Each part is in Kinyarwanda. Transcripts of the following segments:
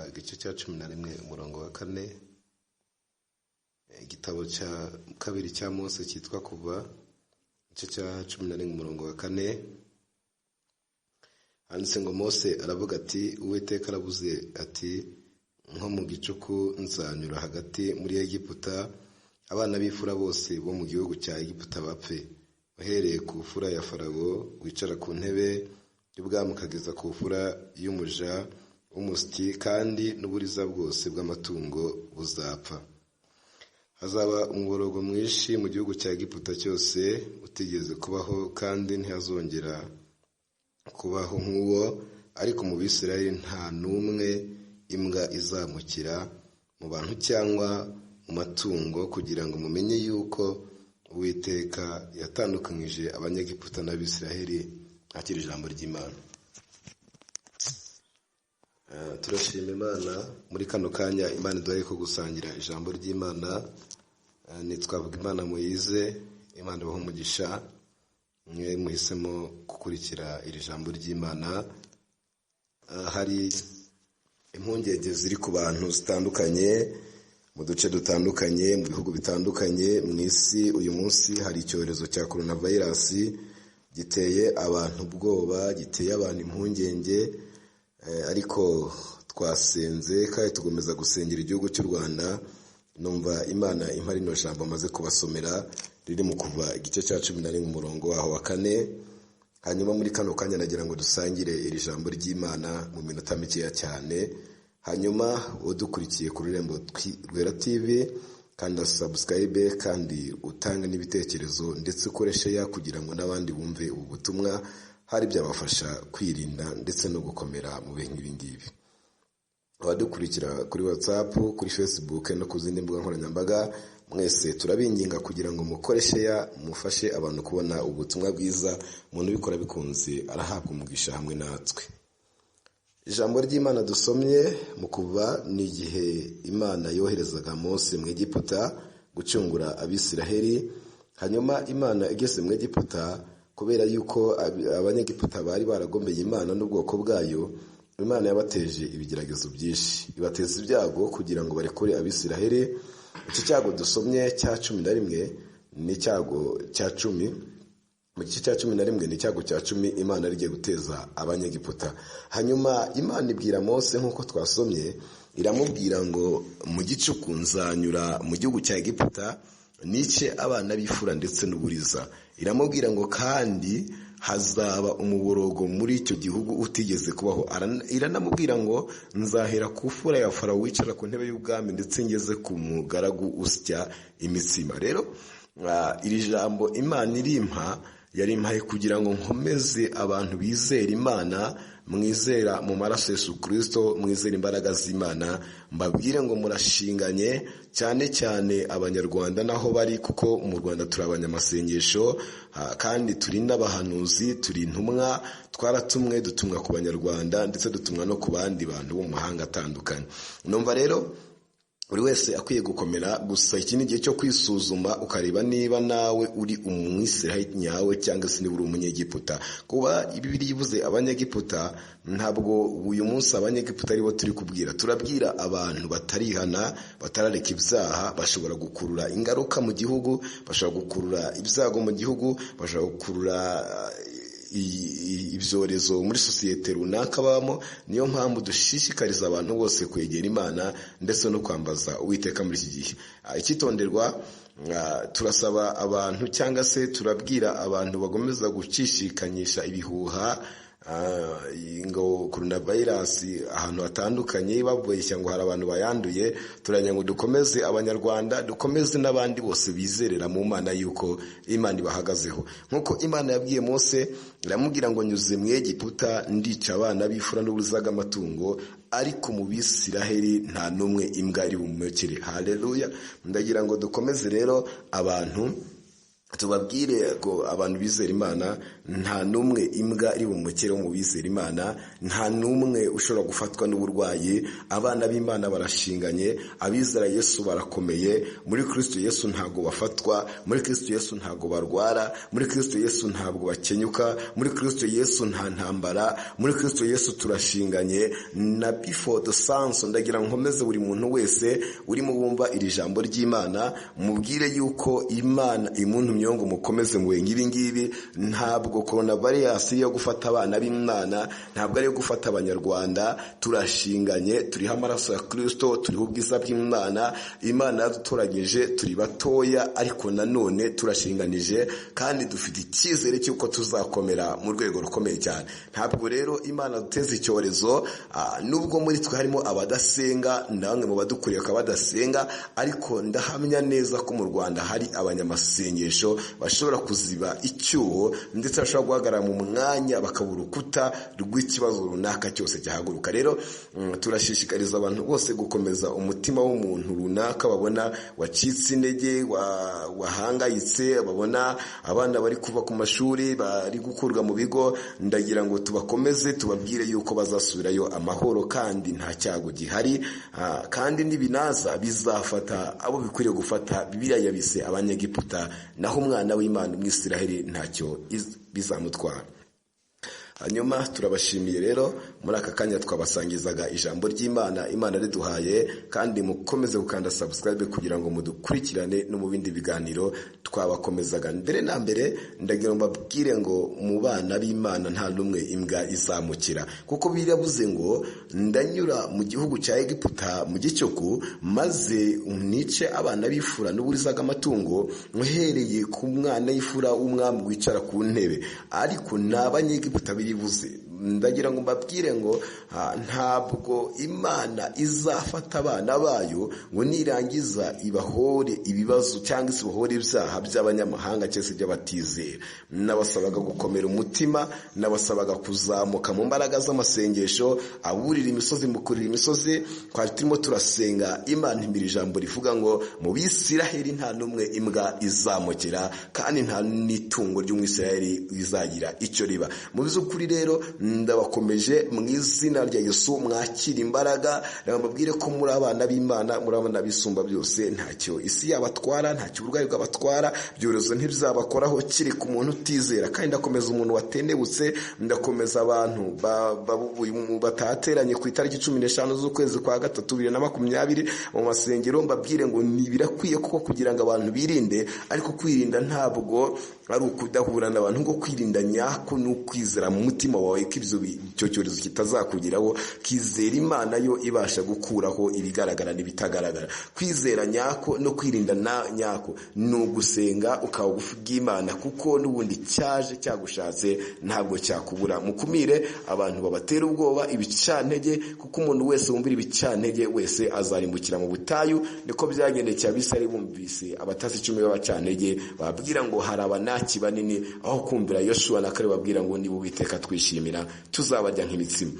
igice cya 11 umurongo wa 4, igitabo cya kabiri cya Mose cyitwa Kuva igice cya 11 umurongo wa 4, handitse ngo Mose aravuga ati Uwiteka aravuze ati nko mu gicuku nzanyura hagati muri Egiputa, abana b'ifura bose bo mu gihugu cya Egiputa bapfe, uhereye ku fura ya Farawo wicara ku ntebe y'ubwami ukageza ku fura y'umuja w'umusyi, kandi n'uburiza bwose bw'amatungo buzapfa. Hazaba umuborogo mwinshi mu gihugu cya Egiputa cyose utigeze kubaho, kandi ntihazongera kubaho nk'uwo, ariko mu Bisirayeli nta n'umwe imbwa izamukira mu bantu cyangwa mu matungo, kugira ngo mumenye yuko Uwiteka yatandukanyije Abanyegiputa n'Abisirayeli. Akira ijambo ry'Imana. Turashima Imana muri kano kanya Imana iduhaye ko gusangira ijambo ry'Imana. Nitwavuga Imana Moise, Imana ibahe umugisha mwe muhisemo gukurikira iri jambo ry'Imana. Hari impungenge ziri ku bantu zitandukanye mu duce dutandukanye, mu bihugu bitandukanye mu isi. Uyu munsi hari icyorezo cya coronavirus giteye abantu ubwoba, giteye abantu impungenge, ariko twasenze kandi tugomeza gusengera igihugu cy'u Rwanda. Numva Imana impa rino jambo amaze kubasomera riri mu Kuva igice cya 11 umurongo waho wa 4. Hanyuma muri kano kanya nagira ngo dusangire iri jambo ry'Imana mu minota mikeya cyane. Hanyuma udukurikiye ku Rurembo Rwera TV, kandi subscribe, kandi utanga n'ibitekerezo, ndetse ukoreshe ya kugira ngo n'abandi bumve ubu butumwa, hari byabafasha kwirinda ndetse no gukomera mu bihe nk'ibi ngibi. Abadukurikira kuri WhatsApp, kuri Facebook no ku zindi mbuga nkoranyambaga, mwese turabinginga kugira ngo mukoreshe ya mufashe abantu kubona ubutumwa bwiza. Umuntu ubikora bikunze arahabwa umugisha hamwe natwe. Ijambo ry'Imana dusomye mu Kuva ni igihe Imana yoherezaga Mose mu Egiputa gucungura Abisiraheli. Hanyuma Imana igeze mu Egiputa, kubera yuko Abanyegiputa bari baragombeye Imana n'ubwoko bwayo, Imana yabateje ibigeragezo byinshi, ibateza ibyago kugira ngo barekure Abisiraheli. Iki cyago dusomye cya 11 ni cyago cya 10. Mu gice cya 11 ni cyago cya 10 Imana arigiye guteza Abanyegiputa. Hanyuma Imana ibwira Mose nk'uko twasomye, iramubwira ngo mu gicuku nzanyura mu gihugu cya Egiputa nice abana b'ifura ndetse n'uburiza. Iramubwira ngo kandi hazaba umuborogo muri icyo gihugu utigeze kubaho. Iranamubwira ngo nzahera ku fura ya Farawo wicara ku ntebe y'ubwami, ndetse ngeze ku mugaragu usya imitsima. Rero iri jambo Imana irimpa, yarimpaye kugira ngo nkomeze abantu bizera Imana, mwizera mu maraso Yesu Kristo, mwizera imbaraga z'Imana. Mbabwire ngo murashinganye, cyane cyane Abanyarwanda naho bari, kuko mu Rwanda turi abanyamasengesho, kandi turi n'abahanuzi, turi intumwa, twaratumwe, dutumwa ku Banyarwanda ndetse dutumwa no ku bandi bantu bo mu mahanga atandukanye. Numva rero buri wese akwiye gukomera. Gusa iki ni igihe cyo kwisuzuma, ukareba niba nawe uri umwisiraheli nyawe cyangwa se niba uri umunyegiputa. Kuba Bibiliya ivuze Abanyegiputa, ntabwo uyu munsi Abanyegiputa aribo turi kubwira. Turabwira abantu batarihana, batarareka ibyaha, bashobora gukurura ingaruka mu gihugu, bashobora gukurura ibyago mu gihugu, bashobora gukurura ibyorezo muri sosiyete runaka babamo. Niyo mpamvu dushishikariza abantu bose kwegera Imana ndetse no kwambaza Uwiteka muri iki gihe. Icyitonderwa, turasaba abantu cyangwa se turabwira abantu bagomeza gucishikanyisha ibihuha ngo coronavirus ahantu hatandukanye, babeshya ngo hari abantu bayanduye. Turanya ngo dukomeze Abanyarwanda, dukomeze n'abandi bose bizerera mu Mana yuko Imana ibahagazeho. Nkuko Imana yabwiye Mose, iramubwira ngo nyuze mu Egiputa ndica abana b'ifura n'ubuzaga amatungo, ariko mu Bisiraheli nta n'umwe imbwa iri bumukire. Haleluya. Ndagira ngo dukomeze rero abantu tubabwire ko abantu bizera Imana nta numwe imbwa iri bumukere mu bizera Imana, nta numwe ushobora gufatwa n'uburwayi. Abana b'Imana barashinganye, abizera Yesu barakomeye. Muri Kristo Yesu ntago bafatwa, muri Kristo Yesu ntago barwara, muri Kristo Yesu ntabwo bakenyuka, muri Kristo Yesu nta ntambara, muri Kristo Yesu turashinganye. Na before the sense ndagira nkomeze buri muntu wese urimo bumva iri jambo ry'Imana, mubwire yuko Imana imuntu myongo mukomeze mu ngibi ngibi. Ntabwo coronavirus yo gufata abana b'Imana, ntabwo ari yo gufata abanyarwanda. Turashinganye, turiho amaraso ya Kristo, turiho ubwiza bw'Imana. Imana yadutoranyije, turi batoya ariko nanone turashinganije, kandi dufite icyizere cy'uko tuzakomera mu rwego rukomeye cyane. Ntabwo rero Imana duteze icyorezo, nubwo muri twe harimo abadasenga, namwe mu badukuriye badasenga, ariko ndahamya neza ko mu Rwanda hari abanyamasengesho bashobora kuziba icyuho, ndetse bashobora guhagarara mu mwanya bakabura urukuta rw'ikibazo runaka cyose cyahaguruka. Rero turashishikariza abantu bose gukomeza umutima w'umuntu runaka babona wacitse intege, wahangayitse, babona abana bari kuva ku mashuri, bari gukurwa mu bigo. Ndagira ngo tubakomeze, tubabwire yuko bazasubirayo amahoro kandi nta cyago gihari, kandi n'ibinaza bizafata abo bikwiriye gufata. Bibiliya yabise abanyegiputa, naho umwana w'Imana umwisiraheli ntacyo bizamutwara. Hanyuma turabashimiye rero, muri aka kanya twabasangizaga ijambo ry'Imana Imana riduhaye, kandi mukomeze gukanda subscribe kugira ngo mudukurikirane no mu bindi biganiro twabakomezaga. Mbere na mbere ndagira ngo mbabwire ngo mu bana b'Imana nta numwe imbwa izamukira, kuko biravuze ngo ndanyura mu gihugu cya Egiputa mu gicuku, maze unice abana b'ifura n'uburizaga amatungo, uhereye ku mwana y'ifura w'umwami wicara ku ntebe. Ariko n'abanyegiputa bivuze, ndagira ngo mbabwire ngo ntabwo Imana izafata abana bayo ngo nirangiza ibahore ibibazo cyangwa se ibahore ibyaha by'abanyamahanga cyangwa by'abatizera. Nabasabaga gukomera umutima, nabasabaga kuzamuka mu mbaraga z'amasengesho, aburira imisozi mukurira imisozi. Twari turimo turasenga, Imana imbira ijambo rivuga ngo mu Bisiraheli nta numwe imbwa izamukira, kandi nta n'itungo ry'Umwisiraheli rizagira icyo riba. Mu by'ukuri rero ndabakomeje mu izina rya Yesu, mwakira imbaraga. Ndababwire ko muri abana b'Imana, muri abana bisumba byose. Ntacyo isi yabatwara, ntacyo uburwayi bwabatwara, ibyorezo ntibizabakoraho kiri ku muntu utizera. Kandi ndakomeza umuntu watendebutse, ndakomeza abantu batateranye ku itariki 15 z'ukwezi kwa gatatu 2020 mu masengero. Mbabwire ngo nibirakwiye kuko kugira ngo abantu birinde, ariko kwirinda ntabwo ari ukudahura n'abantu, ngo kwirinda nyako n'ukwizera mu mutima wawe ko icyo cyorezo kitazakugeraho. Kizera Imana yo ibasha gukuraho ibigaragara n'ibitagaragara. Kwizera nyako no kwirinda nyako ni ugusenga ukaba bugufi bw'Imana, kuko n'ubundi cyaje cyagushatse ntabwo cyakubura. Mukumire abantu babatera ubwoba, ibicantege, kuko umuntu wese wumvira ibicantege wese azarimbukira mu butayu. Niko byagendekeye Abisirayeli bumvise abatasi 10 b'abacantege, babwira ngo hari abanaki banini, aho kumvira Yoshua na Kalebu babwira ngo niba Uwiteka twishimira tuzabarya nk'imitsima.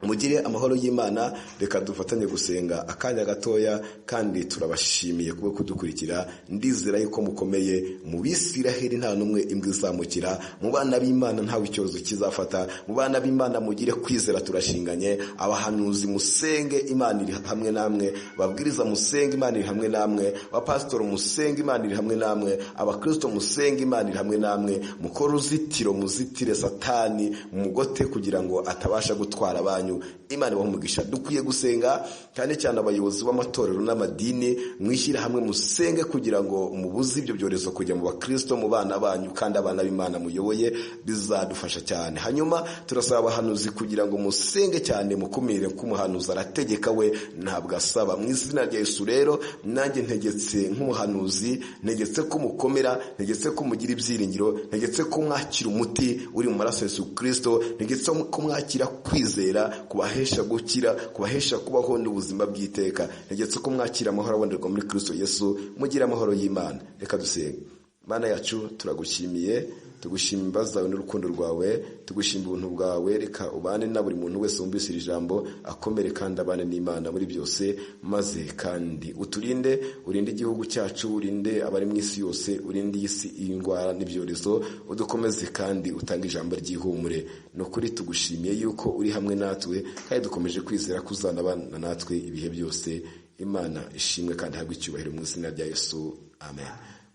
Mugire amahoro y'Imana. Reka dufatanye gusenga akanya gatoya, kandi turabashimiye kuba kudukurikira. Ndizera yuko mukomeye. Mu Bisiraheli nta numwe imbwa izamukira, mu bana b'Imana ntawe icyorezo kizafata. Mu bana b'Imana mugire kwizera, turashinganye. Abahanuzi musenge, Imana iri hamwe namwe. Babwiriza musenge, Imana iri hamwe namwe. Abapasitoro musenge, Imana iri hamwe namwe. Abakristo musenge, Imana iri hamwe namwe. Mukora uruzitiro, muzitire Satani mugote kugira ngo atabasha gutwara abanyu. Imana bahumugisha. Dukwiye gusenga, cyane cyane abayobozi b'amatorero n'amadini, mwishyira hamwe musenge kugira ngo mubuze ibyo byorezo kujya mu bakristo, mu bana banyu, kandi abana b'Imana muyoboye bizadufasha cyane. Hanyuma turasaba abahanuzi kugira ngo musenge cyane, mukumire ko umuhanuzi arategeka, we ntabwo asaba. Mu izina rya Yesu rero nanjye ntegetse nk'umuhanuzi, ntegetse ko mukomera, ntegetse ko mugira ibyiringiro, ntegetse ko mwakira umuti uri mu maraso ya Yesu Kristo, ntegetse ko mwakira kwizera kubahesha gukira, kubahesha kubaho n'ubuzima bw'iteka. Ntegetse ko mwakira amahoro abonerwa muri Kristo Yesu. Mugira amahoro y'Imana. Reka dusenge. Mana yacu turagushimiye, tugushima imbabazi zawe n'urukundo rwawe, tugushima ubuntu bwawe. Reka ubane na buri muntu wese wumvise iri jambo akomere kandi abane n'Imana muri byose, maze kandi uturinde, urinde igihugu cyacu, urinde abari mu isi yose, urinde iyi si indwara n'ibyorezo, udukomeze kandi utange ijambo ry'ihumure. No kuri tugushimiye yuko uri hamwe natwe, kandi dukomeje kwizera ko uzanabana natwe ibihe byose. Imana ishimwe kandi habwe icyubahiro mu izina rya Yesu, amen.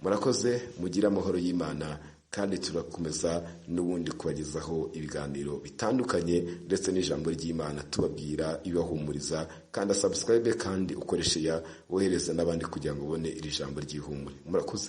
Murakoze, mugire amahoro y'Imana, kandi turakomeza n'ubundi kubagezaho ibiganiro bitandukanye ndetse n'ijambo ry'Imana tubabwira ibahumuriza. Kandi subscribe kandi ukoreshe ya wohereza n'abandi kugira ngo ubone iri jambo ry'ihumure. Murakoze.